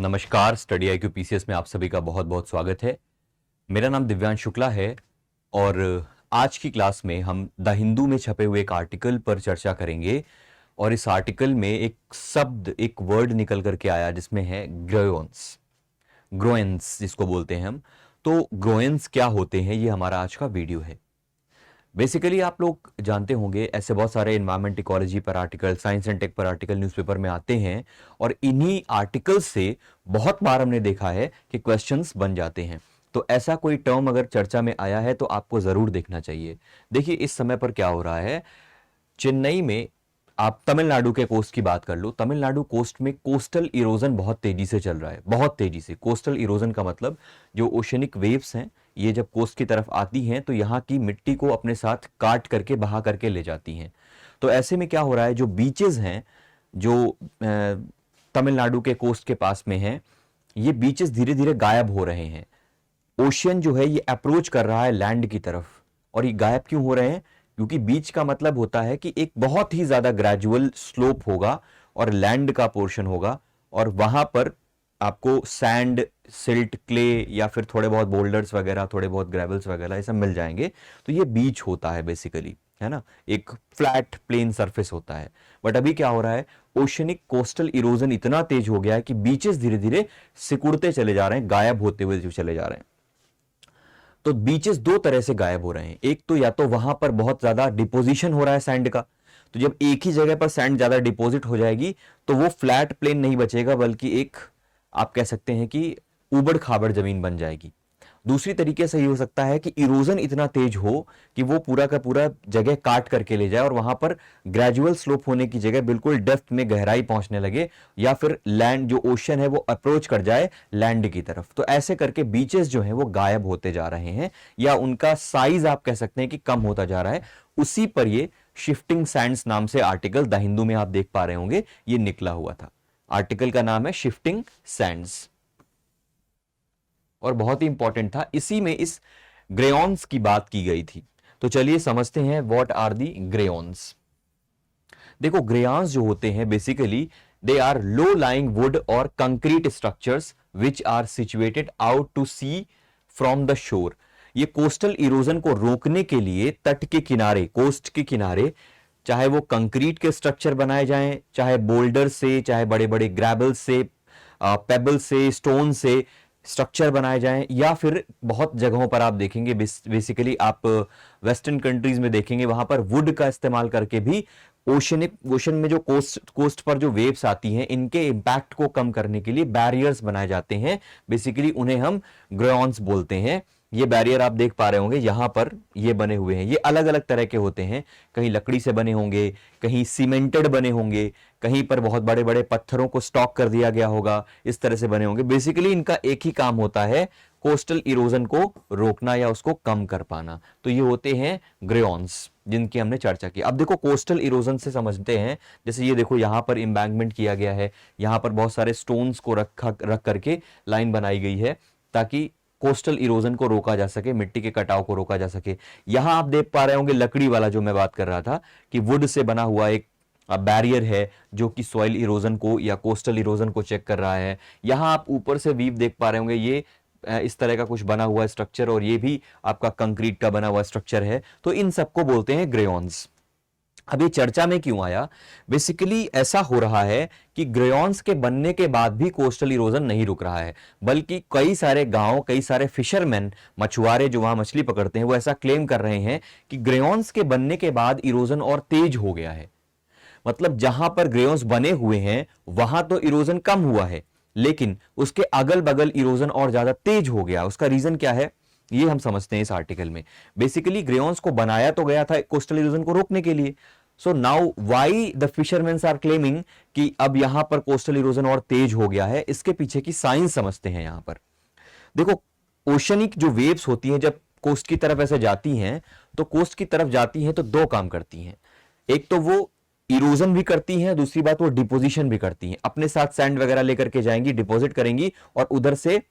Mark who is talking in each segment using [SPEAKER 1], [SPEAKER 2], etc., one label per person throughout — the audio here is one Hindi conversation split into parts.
[SPEAKER 1] नमस्कार, स्टडी IQ PCS में आप सभी का बहुत बहुत स्वागत है। मेरा नाम दिव्यांश शुक्ला है और आज की क्लास में हम द हिंदू में छपे हुए एक आर्टिकल पर चर्चा करेंगे। और इस आर्टिकल में एक शब्द, एक वर्ड निकल करके आया जिसमें है ग्रोएंस। ग्रोएंस जिसको बोलते हैं हम। तो ग्रोएंस क्या होते हैं, ये हमारा आज का वीडियो है। बेसिकली आप लोग जानते होंगे ऐसे बहुत सारे एनवायरमेंट इकोलॉजी पर आर्टिकल, साइंस एंड टेक पर आर्टिकल न्यूज़पेपर में आते हैं और इन्हीं आर्टिकल से बहुत बार हमने देखा है कि क्वेश्चंस बन जाते हैं। तो ऐसा कोई टर्म अगर चर्चा में आया है तो आपको जरूर देखना चाहिए। देखिए इस समय पर क्या हो रहा है, चेन्नई में आप तमिलनाडु के कोस्ट की बात कर लो, तमिलनाडु कोस्ट में कोस्टल इरोजन बहुत तेजी से चल रहा है, बहुत तेजी से। कोस्टल इरोजन का मतलब जो ओशनिक वेव्स हैं, ये जब कोस्ट की तरफ आती हैं तो यहाँ की मिट्टी को अपने साथ काट करके बहा करके ले जाती हैं। तो ऐसे में क्या हो रहा है, जो बीचेस हैं जो तमिलनाडु के कोस्ट के पास में हैं, ये बीचेस धीरे धीरे गायब हो रहे हैं। ओशियन जो है ये अप्रोच कर रहा है लैंड की तरफ। और ये गायब क्यों हो रहे हैं? क्योंकि बीच का मतलब होता है कि एक बहुत ही ज्यादा ग्रेजुअल स्लोप होगा और लैंड का पोर्शन होगा, और वहां पर आपको सैंड, सिल्ट, क्ले या फिर थोड़े बहुत बोल्डर्स वगैरह, थोड़े बहुत ग्रेवल्स वगैरह ये सब मिल जाएंगे। तो ये बीच होता है बेसिकली, है ना, एक फ्लैट प्लेन सरफेस होता है। बट अभी क्या हो रहा है, ओशनिक कोस्टल इरोजन इतना तेज हो गया है कि बीचेस धीरे धीरे सिकुड़ते चले जा रहे हैं, गायब होते हुए चले जा रहे हैं। तो बीचेस दो तरह से गायब हो रहे हैं। एक तो या तो वहां पर बहुत ज्यादा डिपोजिशन हो रहा है सैंड का, तो जब एक ही जगह पर सैंड ज्यादा डिपॉजिट हो जाएगी तो वो फ्लैट प्लेन नहीं बचेगा, बल्कि एक आप कह सकते हैं कि उबड़ खाबड़ जमीन बन जाएगी। दूसरी तरीके से ये हो सकता है कि इरोजन इतना तेज हो कि वो पूरा का पूरा जगह काट करके ले जाए और वहां पर ग्रेजुअल स्लोप होने की जगह बिल्कुल डेप्थ में गहराई पहुंचने लगे, या फिर लैंड जो ओशन है वो अप्रोच कर जाए लैंड की तरफ। तो ऐसे करके बीचेस जो है वो गायब होते जा रहे हैं, या उनका साइज आप कह सकते हैं कि कम होता जा रहा है। उसी पर ये शिफ्टिंग सैंड्स नाम से आर्टिकल द हिंदू में आप देख पा रहे होंगे, ये निकला हुआ था। आर्टिकल का नाम है शिफ्टिंग सैंड्स और बहुत ही इंपॉर्टेंट था। इसी में इस ग्रेयॉन्स की बात की गई थी। तो चलिए समझते हैं व्हाट आर दी ग्रेयॉन्स। देखो ग्रेयॉन्स जो होते हैं basically they are low lying wood और concrete structures which are situated out to sea from the shore. ये कोस्टल इरोजन को रोकने के लिए तट के किनारे, कोस्ट के किनारे, चाहे वो कंक्रीट के स्ट्रक्चर बनाए जाएं, चाहे बोल्डर से, चाहे बड़े बड़े ग्रेबल से, पेबल से, स्टोन से स्ट्रक्चर बनाए जाएं, या फिर बहुत जगहों पर आप देखेंगे, बेसिकली आप वेस्टर्न कंट्रीज में देखेंगे वहां पर वुड का इस्तेमाल करके भी ओशन में जो कोस्ट पर जो वेव्स आती हैं इनके इंपैक्ट को कम करने के लिए बैरियर्स बनाए जाते हैं। बेसिकली उन्हें हम ग्रेयॉन्स बोलते हैं। ये बैरियर आप देख पा रहे होंगे यहां पर ये बने हुए हैं, ये अलग अलग तरह के होते हैं। कहीं लकड़ी से बने होंगे, कहीं सीमेंटेड बने होंगे, कहीं पर बहुत बड़े बड़े पत्थरों को स्टॉक कर दिया गया होगा, इस तरह से बने होंगे। बेसिकली इनका एक ही काम होता है, कोस्टल इरोजन को रोकना या उसको कम कर पाना। तो ये होते हैं ग्रेयॉन्स जिनकी हमने चर्चा की। अब देखो कोस्टल इरोजन से समझते हैं, जैसे ये देखो यहां पर एम्बैंकमेंट किया गया है, यहां पर बहुत सारे स्टोन्स को रख करके लाइन बनाई गई है ताकि कोस्टल इरोजन को रोका जा सके, मिट्टी के कटाव को रोका जा सके। यहां आप देख पा रहे होंगे लकड़ी वाला जो मैं बात कर रहा था कि वुड से बना हुआ एक बैरियर है जो कि सॉइल इरोजन को या कोस्टल इरोजन को चेक कर रहा है। यहां आप ऊपर से वीव देख पा रहे होंगे, ये इस तरह का कुछ बना हुआ स्ट्रक्चर, और ये भी आपका कंक्रीट का बना हुआ स्ट्रक्चर है। तो इन सबको बोलते हैं ग्रेयॉन्स। अब ये चर्चा में क्यों आया? बेसिकली ऐसा हो रहा है कि ग्रेयॉन्स के बनने के बाद भी कोस्टल इरोजन नहीं रुक रहा है, बल्कि कई सारे गांव, कई सारे फिशरमैन, मछुआरे जो वहां मछली पकड़ते हैं, वो ऐसा क्लेम कर रहे हैं कि ग्रेयॉन्स के बनने के बाद इरोजन और तेज हो गया है। मतलब जहां पर ग्रेयॉन्स बने हुए हैं वहां तो इरोजन कम हुआ है, लेकिन उसके अगल बगल इरोजन और ज्यादा तेज हो गया। उसका रीजन क्या है ये हम समझते हैं इस आर्टिकल में। बेसिकली ग्रेयॉन्स को बनाया तो गया था कोस्टल इरोजन को रोकने के लिए। So now why the fisherman are claiming कि अब यहां पर कोस्टल इरोजन और तेज हो गया है, इसके पीछे की साइंस समझते हैं। यहां पर देखो ओशनिक जो वेव्स होती हैं जब कोस्ट की तरफ ऐसे जाती हैं, तो कोस्ट की तरफ जाती हैं तो दो काम करती हैं। एक तो वो इरोजन भी करती हैं, दूसरी बात वो डिपोजिशन भी करती हैं। अपने साथ सैंड वगैरह लेकर के जाएंगी, डिपॉजिट करेंगी, और उधर से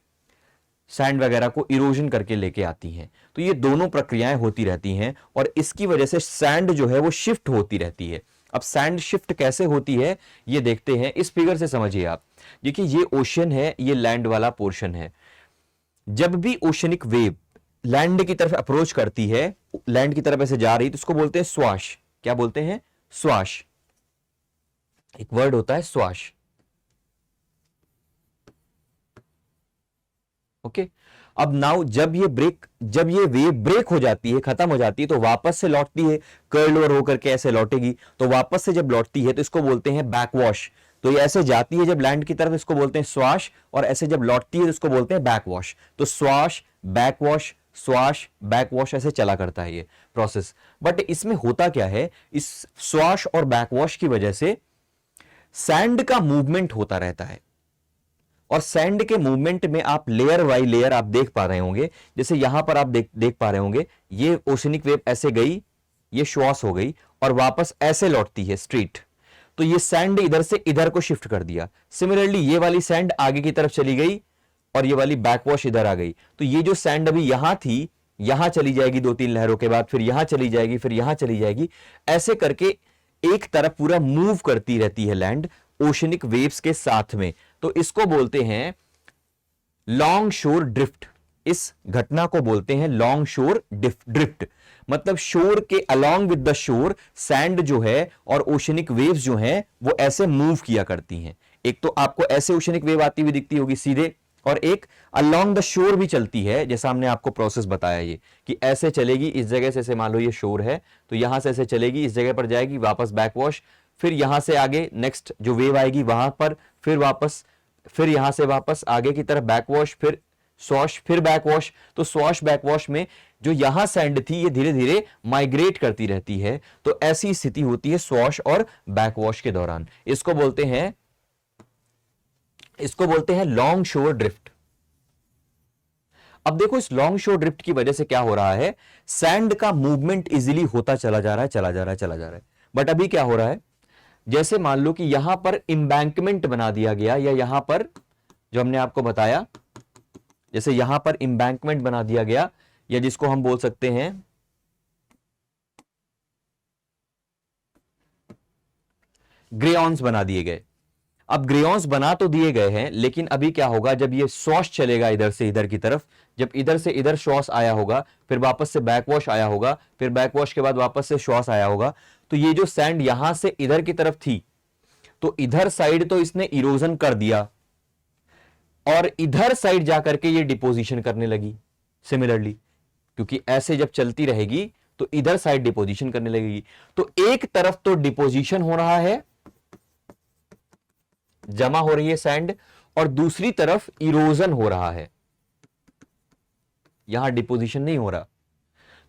[SPEAKER 1] सैंड वगैरह को इरोजन करके लेके आती हैं। तो ये दोनों प्रक्रियाएं होती रहती हैं और इसकी वजह से सैंड जो है वो शिफ्ट होती रहती है। अब सैंड शिफ्ट कैसे होती है ये देखते हैं, इस फिगर से समझिए आप। देखिए ये ओशन है, ये लैंड वाला पोर्शन है। जब भी ओशनिक वेव लैंड की तरफ अप्रोच करती है, लैंड की तरफ ऐसे जा रही, तो इसको बोलते हैं स्वाश। क्या बोलते हैं? स्वाश। एक वर्ड होता है स्वाश। ओके। अब नाउ जब ये वेव ब्रेक हो जाती है, खत्म हो जाती है, तो वापस से लौटती है, कर्ल ओवर होकर के ऐसे लौटेगी। तो वापस से जब लौटती है तो इसको बोलते हैं बैकवॉश। तो ये ऐसे जाती है जब लैंड की तरफ, इसको बोलते हैं स्वाश, और ऐसे जब लौटती है तो इसको बोलते हैं बैकवॉश। तो स्वाश, बैकवॉश, स्वाश, बैकवॉश, ऐसे चला करता है ये प्रोसेस। बट इसमें होता क्या है, इस स्वाश और बैकवॉश की वजह से सैंड का मूवमेंट होता रहता है। और सैंड के मूवमेंट में आप लेयर बाई लेयर आप देख पा रहे होंगे। जैसे यहां पर आप देख पा रहे होंगे, ये ओशनिक वेव ऐसे गई, ये श्वास हो गई और वापस ऐसे लौटती है स्ट्रेट। तो ये सैंड इधर से इधर को शिफ्ट कर दिया। सिमिलरली ये वाली सैंड आगे की तरफ चली गई और ये वाली बैकवॉश इधर आ गई। तो ये जो सैंड अभी यहां थी, यहां चली जाएगी 2-3 लहरों के बाद, फिर यहां चली जाएगी, फिर यहां चली जाएगी। ऐसे करके एक तरफ पूरा मूव करती रहती है लैंड ओशनिक वेव्स के साथ में। तो इसको बोलते हैं लॉन्ग शोर ड्रिफ्ट। इस घटना को बोलते हैं लॉन्ग शोर ड्रिफ्ट। मतलब शोर के along with the shore sand जो है और ओशनिक वेव्स जो हैं वो ऐसे मूव किया करती हैं। एक तो आपको ऐसे ओशनिक वेव आती हुई दिखती होगी सीधे, और एक अलोंग द शोर भी चलती है, जैसा हमने आपको प्रोसेस बताया ये कि ऐसे चलेगी इस जगह से मान लो ये शोर है, तो यहां से ऐसे चलेगी, इस जगह पर जाएगी, वापस बैकवॉश, फिर यहां से आगे नेक्स्ट जो वेव आएगी वहां पर, फिर वापस, फिर यहां से वापस आगे की तरफ बैकवॉश, फिर स्वॉश, फिर बैकवॉश। तो स्वॉश बैकवॉश में जो यहां सैंड थी ये धीरे धीरे माइग्रेट करती रहती है। तो ऐसी स्थिति होती है स्वॉश और बैकवॉश के दौरान। इसको बोलते हैं लॉन्ग शोर ड्रिफ्ट। अब देखो इस लॉन्ग शोर ड्रिफ्ट की वजह से क्या हो रहा है, सैंड का मूवमेंट इजीली होता चला जा रहा है। बट अभी क्या हो रहा है, जैसे मान लो कि यहां पर इंबैंकमेंट बना दिया गया, या यहां पर जो हमने आपको बताया, जैसे यहां पर इंबैंकमेंट बना दिया गया, या जिसको हम बोल सकते हैं ग्रेऑन्स बना दिए गए। अब ग्रेऑन्स बना तो दिए गए हैं, लेकिन अभी क्या होगा, जब ये सॉश चलेगा इधर से इधर की तरफ, जब इधर से इधर श्वास आया होगा, फिर वापस से बैकवॉश आया होगा, फिर बैकवॉश के बाद वापस से श्वास आया होगा, तो ये जो सैंड यहां से इधर की तरफ थी, तो इधर साइड तो इसने इरोजन कर दिया और इधर साइड जाकर के ये डिपोजिशन करने लगी सिमिलरली, क्योंकि ऐसे जब चलती रहेगी तो इधर साइड डिपोजिशन करने लगेगी। तो एक तरफ तो डिपोजिशन हो रहा है, जमा हो रही है सैंड, और दूसरी तरफ इरोजन हो रहा है, यहां डिपोजिशन नहीं हो रहा।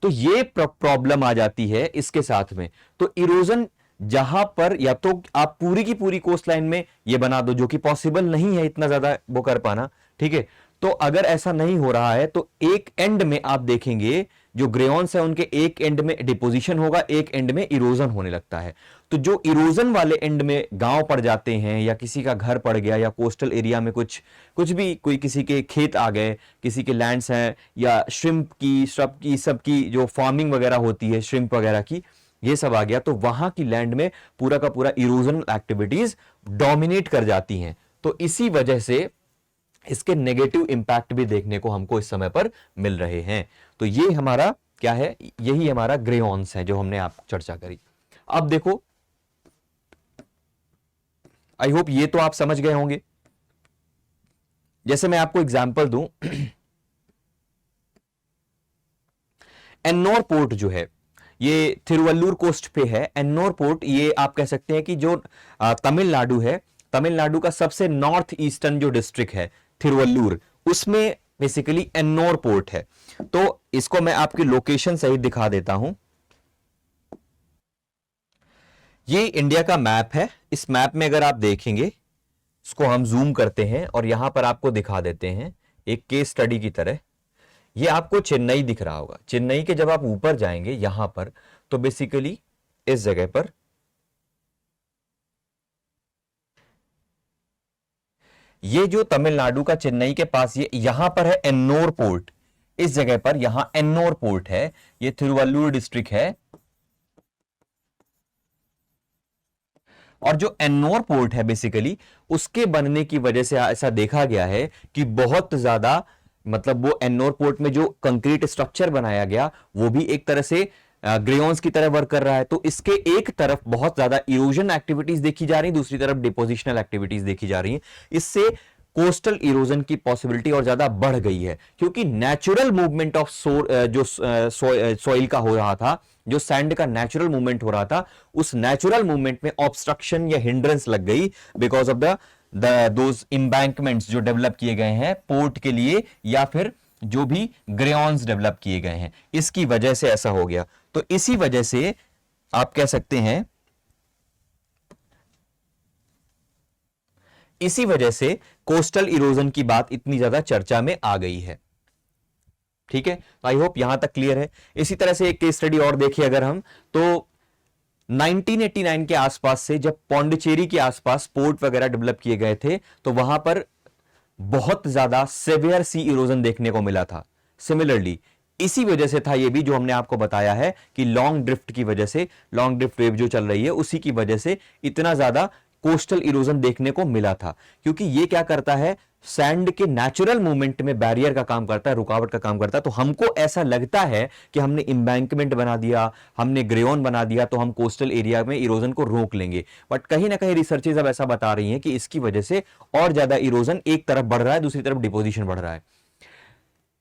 [SPEAKER 1] तो ये प्रॉब्लम आ जाती है इसके साथ में। तो इरोजन जहां पर, या तो आप पूरी की पूरी कोस्ट लाइन में ये बना दो, जो कि पॉसिबल नहीं है इतना ज्यादा वो कर पाना, ठीक है। तो अगर ऐसा नहीं हो रहा है तो एक एंड में आप देखेंगे जो ग्रेऑन्स है उनके एक एंड में डिपोजिशन होगा, एक एंड में इरोजन होने लगता है। तो जो इरोजन वाले एंड में गांव पड़ जाते हैं, या किसी का घर पड़ गया, या कोस्टल एरिया में कुछ भी, कोई किसी के खेत आ गए, किसी के लैंड्स हैं, या श्रिम्प की सबकी जो फार्मिंग वगैरह होती है श्रिम्प वगैरह की, ये सब आ गया, तो वहां की लैंड में पूरा का पूरा इरोजनल एक्टिविटीज डोमिनेट कर जाती हैं। तो इसी वजह से इसके नेगेटिव इंपैक्ट भी देखने को हमको इस समय पर मिल रहे हैं। तो ये हमारा क्या है, यही हमारा ग्रेऑन्स है जो हमने आप चर्चा करी। अब देखो, आई होप ये तो आप समझ गए होंगे। जैसे मैं आपको एग्जांपल दूं, एन्नोर पोर्ट जो है ये थिरुवल्लूर कोस्ट पे है। एन्नोर पोर्ट ये आप कह सकते हैं कि जो तमिलनाडु है, तमिलनाडु का सबसे नॉर्थ ईस्टर्न जो डिस्ट्रिक्ट है थिरुवल्लूर, उसमें बेसिकली एन्नोर पोर्ट है। तो इसको मैं आपकी लोकेशन सहित दिखा देता हूं। ये इंडिया का मैप है। इस मैप में अगर आप देखेंगे, इसको हम जूम करते हैं और यहां पर आपको दिखा देते हैं एक केस स्टडी की तरह। ये आपको चेन्नई दिख रहा होगा। चेन्नई के जब आप ऊपर जाएंगे यहां पर, तो बेसिकली इस जगह पर ये जो तमिलनाडु का चेन्नई के पास ये यहां पर है एन्नोर पोर्ट। इस जगह पर यहां एन्नोर पोर्ट है, ये थिरुवल्लूर डिस्ट्रिक्ट है। और जो एन्नोर पोर्ट है बेसिकली उसके बनने की वजह से ऐसा देखा गया है कि बहुत ज्यादा मतलब वो एन्नोर पोर्ट में जो कंक्रीट स्ट्रक्चर बनाया गया वो भी एक तरह से ग्रेओन्स की तरह वर्क कर रहा है। तो इसके एक तरफ बहुत ज्यादा इरोजन एक्टिविटीज देखी जा रही है, दूसरी तरफ डिपोजिशनल एक्टिविटीज देखी जा रही है। इससे कोस्टल इरोजन की पॉसिबिलिटी और ज्यादा बढ़ गई है, क्योंकि नेचुरल मूवमेंट ऑफ जो सॉइल का हो रहा था, जो सैंड का नेचुरल मूवमेंट हो रहा था, उस नेचुरल मूवमेंट में ऑब्स्ट्रक्शन या हिंड्रेंस लग गई बिकॉज ऑफ दोज एम्बैंकमेंट्स जो डेवलप किए गए हैं पोर्ट के लिए, या फिर जो भी ग्रेओन्स डेवलप किए गए हैं, इसकी वजह से ऐसा हो गया। तो इसी वजह से आप कह सकते हैं, इसी वजह से कोस्टल इरोजन की बात इतनी ज्यादा चर्चा में आ गई है। ठीक है, आई होप यहां तक क्लियर है। इसी तरह से एक केस स्टडी और देखिए अगर हम, तो 1989 के आसपास से जब पौंडीचेरी के आसपास पोर्ट वगैरह डेवलप किए गए थे तो वहां पर बहुत ज्यादा सेवियर सी इरोजन देखने को मिला था। सिमिलरली इसी वजह से था ये भी जो हमने आपको बताया है कि लॉन्ग ड्रिफ्ट की वजह से, लॉन्ग ड्रिफ्ट वेव जो चल रही है उसी की वजह से इतना ज्यादा कोस्टल इरोजन देखने को मिला था। क्योंकि ये क्या करता है, सैंड के नेचुरल मूवमेंट में बैरियर का काम करता है, रुकावट का काम करता है। तो हमको ऐसा लगता है कि हमने एम्बैंकमेंट बना दिया, हमने ग्रेओन बना दिया तो हम कोस्टल एरिया में इरोजन को रोक लेंगे। बट कहीं ना कहीं रिसर्चेज अब ऐसा बता रही हैं कि इसकी वजह से और ज्यादा इरोजन एक तरफ बढ़ रहा है, दूसरी तरफ डिपोजिशन बढ़ रहा है।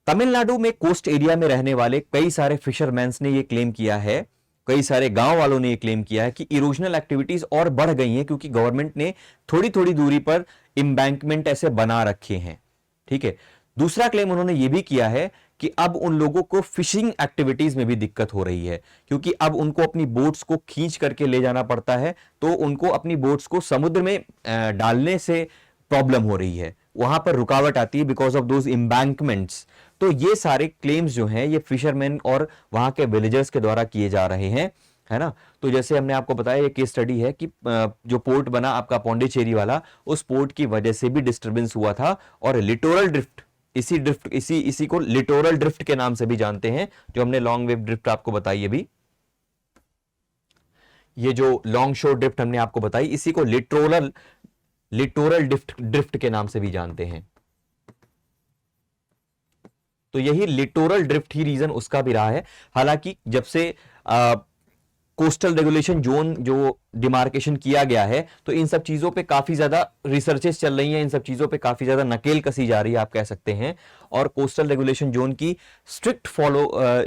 [SPEAKER 1] तमिलनाडु में कोस्ट एरिया में रहने वाले कई सारे फिशरमैन्स ने यह क्लेम किया है, कई सारे गांव वालों ने यह क्लेम किया है कि इरोजनल एक्टिविटीज और बढ़ गई हैं क्योंकि गवर्नमेंट ने थोड़ी थोड़ी दूरी पर एम्बैंकमेंट ऐसे बना रखे हैं। ठीक है, दूसरा क्लेम उन्होंने यह भी किया है कि अब उन लोगों को फिशिंग एक्टिविटीज में भी दिक्कत हो रही है, क्योंकि अब उनको अपनी बोट्स को खींच करके ले जाना पड़ता है, तो उनको अपनी बोट्स को समुद्र में डालने से प्रॉब्लम हो रही है, वहां पर रुकावट आती है बिकॉज ऑफ दोज एम्बैंकमेंट्स। तो ये सारे क्लेम्स जो हैं ये फिशरमैन और वहां के विलेजर्स के द्वारा किए जा रहे हैं, है ना। तो जैसे हमने आपको बताया, ये केस स्टडी है कि जो पोर्ट बना आपका पौंडीचेरी वाला, उस पोर्ट की वजह से भी डिस्टर्बेंस हुआ था। और लिटोरल ड्रिफ्ट, इसी को लिटोरल ड्रिफ्ट के नाम से भी जानते हैं, जो हमने लॉन्ग वेव ड्रिफ्ट आपको बताई अभी, ये जो लॉन्ग शोर ड्रिफ्ट हमने आपको बताई, इसी को लिटोरल ड्रिफ्ट के नाम से भी जानते हैं। तो यही लिटोरल ड्रिफ्ट ही रीजन उसका भी रहा है। हालांकि जब से कोस्टल रेगुलेशन जोन जो डिमार्केशन किया गया है, तो इन सब चीजों पे काफी ज्यादा रिसर्चेस चल रही हैं, इन सब चीजों पे काफी ज्यादा नकेल कसी जा रही है आप कह सकते हैं। और कोस्टल रेगुलेशन जोन की स्ट्रिक्टली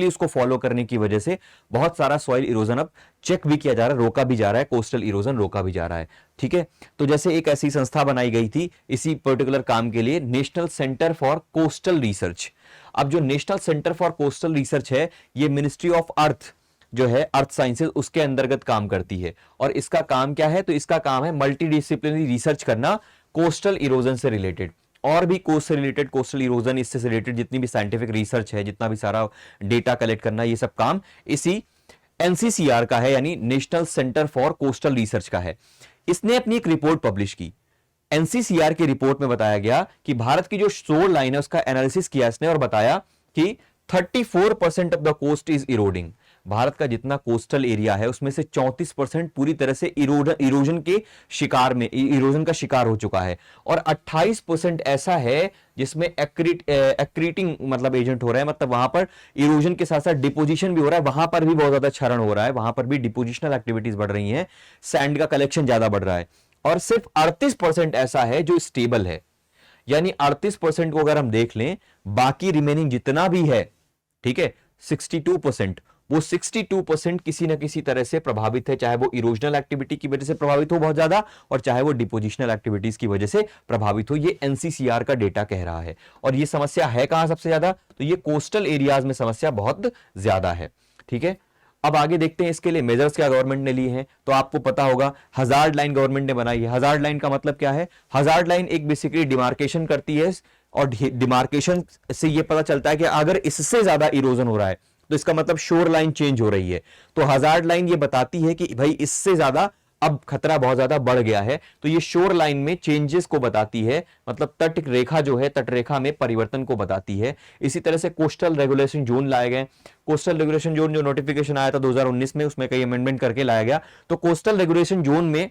[SPEAKER 1] उसको फॉलो करने की वजह से बहुत सारा सॉइल इरोजन अब चेक भी किया जा रहा है, रोका भी जा रहा है, कोस्टल इरोजन रोका भी जा रहा है। ठीक है, तो जैसे एक ऐसी संस्था बनाई गई थी इसी पर्टिकुलर काम के लिए, national centre for coastal research. अब जो national centre for coastal research है, ये मिनिस्ट्री ऑफ अर्थ जो है, अर्थ साइंसेज, उसके अंतर्गत काम करती है। और इसका काम क्या है, तो इसका काम है मल्टीडिसिप्लिनरी रिसर्च करना कोस्टल इरोजन से रिलेटेड, और भी कोस्ट से रिलेटेड, कोस्टल इरोजन इससे रिलेटेड जितनी भी साइंटिफिक रिसर्च है, जितना भी सारा डेटा कलेक्ट करना, ये सब काम इसी एनसीसीआर का है, यानी national centre for coastal research का है। इसने अपनी एक रिपोर्ट पब्लिश की। एनसीसीआर की रिपोर्ट में बताया गया कि भारत की जो शोर लाइन है उसका एनालिसिस किया इसने और बताया कि 34% of the coast is eroding. Bharat का जितना कोस्टल एरिया है उसमें से 34% पूरी तरह से इरोजन के शिकार में, इरोजन का शिकार हो चुका है। और 28% ऐसा है जिसमें एक्रीटिंग मतलब एजेंट हो रहा है, मतलब वहां पर इरोजन के साथ साथ डिपोजिशन भी हो रहा है, वहां पर भी बहुत ज्यादा क्षरण हो रहा है, वहां पर भी डिपोजिशनल एक्टिविटीज बढ़ रही हैं, सैंड का कलेक्शन ज्यादा बढ़ रहा है। और सिर्फ 38% ऐसा है जो स्टेबल है। यानी 38% को अगर हम देख लें, बाकी रिमेनिंग जितना भी है, ठीक है, 62%, वो 62% किसी ना किसी तरह से प्रभावित है, चाहे वो इरोजनल एक्टिविटी की वजह से प्रभावित हो बहुत ज्यादा, और चाहे वो डिपोजिशनल एक्टिविटीज की वजह से प्रभावित हो। ये एनसीसीआर का डेटा कह रहा है। और ये समस्या है कहां सबसे ज्यादा, तो ये कोस्टल एरियाज में समस्या बहुत ज्यादा है। ठीक है, अब आगे देखते हैं इसके लिए मेजर्स क्या गवर्नमेंट ने लिए हैं। तो आपको पता होगा हजार्ड लाइन गवर्नमेंट ने बनाई है। हजार्ड लाइन का मतलब क्या है, हजार्ड लाइन एक बेसिकली डिमार्केशन करती है, और डिमार्केशन से यह पता चलता है कि अगर इससे ज्यादा इरोजन हो रहा है तो इसका मतलब शोर लाइन चेंज हो रही है। तो हजार्ड लाइन ये बताती है कि भाई इससे ज्यादा अब खतरा बहुत ज्यादा बढ़ गया है। तो ये शोर लाइन में चेंजेस को बताती है, मतलब तट रेखा जो है, तट रेखा में परिवर्तन को बताती है। इसी तरह से कोस्टल रेगुलेशन जोन लाए गए। कोस्टल रेगुलेशन जोन जो नोटिफिकेशन आया था 2019 में, उसमें कई अमेंडमेंट करके लाया गया। तो कोस्टल रेगुलेशन जोन में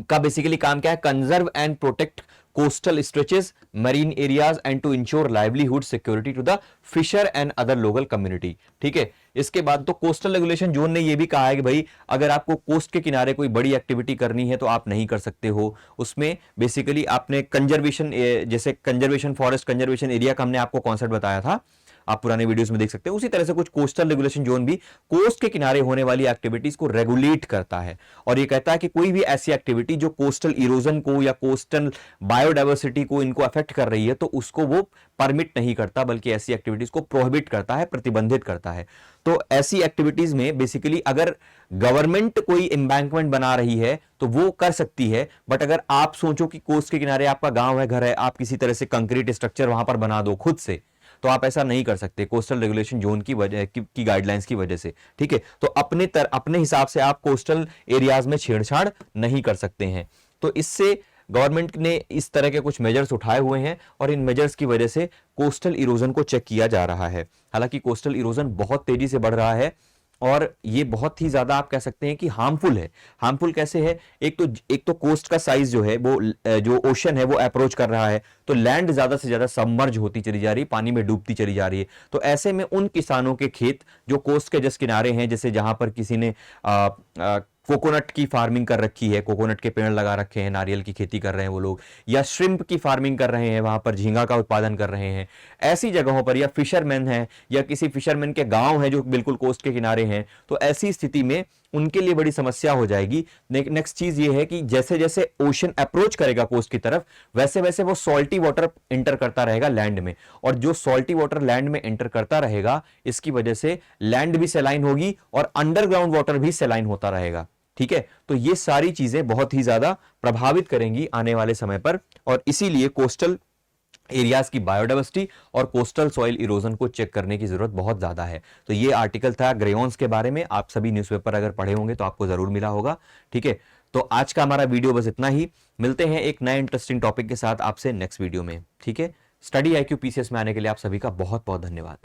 [SPEAKER 1] का बेसिकली काम क्या है? Conserve and protect coastal stretches, marine areas and to ensure livelihood security to the fisher and other local community. ठीक है, इसके बाद तो कोस्टल रेगुलेशन जोन ने यह भी कहा है कि भाई अगर आपको कोस्ट के किनारे कोई बड़ी एक्टिविटी करनी है तो आप नहीं कर सकते हो। उसमें बेसिकली आपने कंजर्वेशन, जैसे कंजर्वेशन फॉरेस्ट कंजर्वेशन एरिया का हमने आपको कॉन्सेप्ट बताया था, आप पुराने वीडियोस में देख सकते हैं। उसी तरह से कुछ कोस्टल रेगुलेशन जोन भी कोस्ट के किनारे होने वाली एक्टिविटीज को रेगुलेट करता है, और ये कहता है कि कोई भी ऐसी एक्टिविटी जो कोस्टल इरोजन को या कोस्टल बायोडाइवर्सिटी को इनको अफेक्ट कर रही है तो उसको वो परमिट नहीं करता, बल्कि ऐसी एक्टिविटीज को प्रोहिबिट करता है, प्रतिबंधित करता है। तो ऐसी एक्टिविटीज में बेसिकली अगर गवर्नमेंट कोई एम्बैंकमेंट बना रही है तो वो कर सकती है, बट अगर आप सोचो कि कोस्ट के किनारे आपका गांव है, घर है, आप किसी तरह से कंक्रीट स्ट्रक्चर वहां पर बना दो खुद से, तो आप ऐसा नहीं कर सकते कोस्टल रेगुलेशन जोन की वजह की गाइडलाइंस की वजह से। ठीक है, तो अपने हिसाब से आप कोस्टल एरियाज में छेड़छाड़ नहीं कर सकते हैं। तो इससे गवर्नमेंट ने इस तरह के कुछ मेजर्स उठाए हुए हैं, और इन मेजर्स की वजह से कोस्टल इरोजन को चेक किया जा रहा है। हालांकि कोस्टल इरोजन बहुत तेजी से बढ़ रहा है, और ये बहुत ही ज्यादा आप कह सकते हैं कि हार्मफुल है। हार्मफुल कैसे है? एक तो कोस्ट का साइज जो है, वो जो ओशन है वो अप्रोच कर रहा है, तो लैंड ज्यादा से ज्यादा सबमर्ज होती चली जा रही है, पानी में डूबती चली जा रही है। तो ऐसे में उन किसानों के खेत जो कोस्ट के जस्ट किनारे हैं, जैसे जहां पर किसी ने कोकोनट की फार्मिंग कर रखी है, कोकोनट के पेड़ लगा रखे हैं, नारियल की खेती कर रहे हैं वो लोग, या श्रिम्प की फार्मिंग कर रहे हैं, वहां पर झींगा का उत्पादन कर रहे हैं, ऐसी जगहों पर, या फिशरमैन है, या किसी फिशरमैन के गांव है जो बिल्कुल कोस्ट के किनारे हैं, तो ऐसी स्थिति में उनके लिए बड़ी समस्या हो जाएगी। नेक्स्ट चीज ये है कि जैसे जैसे ओशन अप्रोच करेगा कोस्ट की तरफ, वैसे वैसे वो सॉल्टी वाटर एंटर करता रहेगा लैंड में, और जो सॉल्टी वाटर लैंड में एंटर करता रहेगा, इसकी वजह से लैंड भी सैलाइन होगी और अंडरग्राउंड वाटर भी सैलाइन होता रहेगा। ठीक है, तो ये सारी चीजें बहुत ही ज्यादा प्रभावित करेंगी आने वाले समय पर, और इसीलिए कोस्टल एरियाज की बायोडाइवर्सिटी और कोस्टल सॉइल इरोजन को चेक करने की जरूरत बहुत ज्यादा है। तो ये आर्टिकल था ग्रेओन्स के बारे में। आप सभी न्यूज़पेपर अगर पढ़े होंगे तो आपको जरूर मिला होगा। ठीक है, तो आज का हमारा वीडियो बस इतना ही। मिलते हैं एक नए इंटरेस्टिंग टॉपिक के साथ आपसे नेक्स्ट वीडियो में। ठीक है, स्टडी IQ PCS में आने के लिए आप सभी का बहुत बहुत धन्यवाद।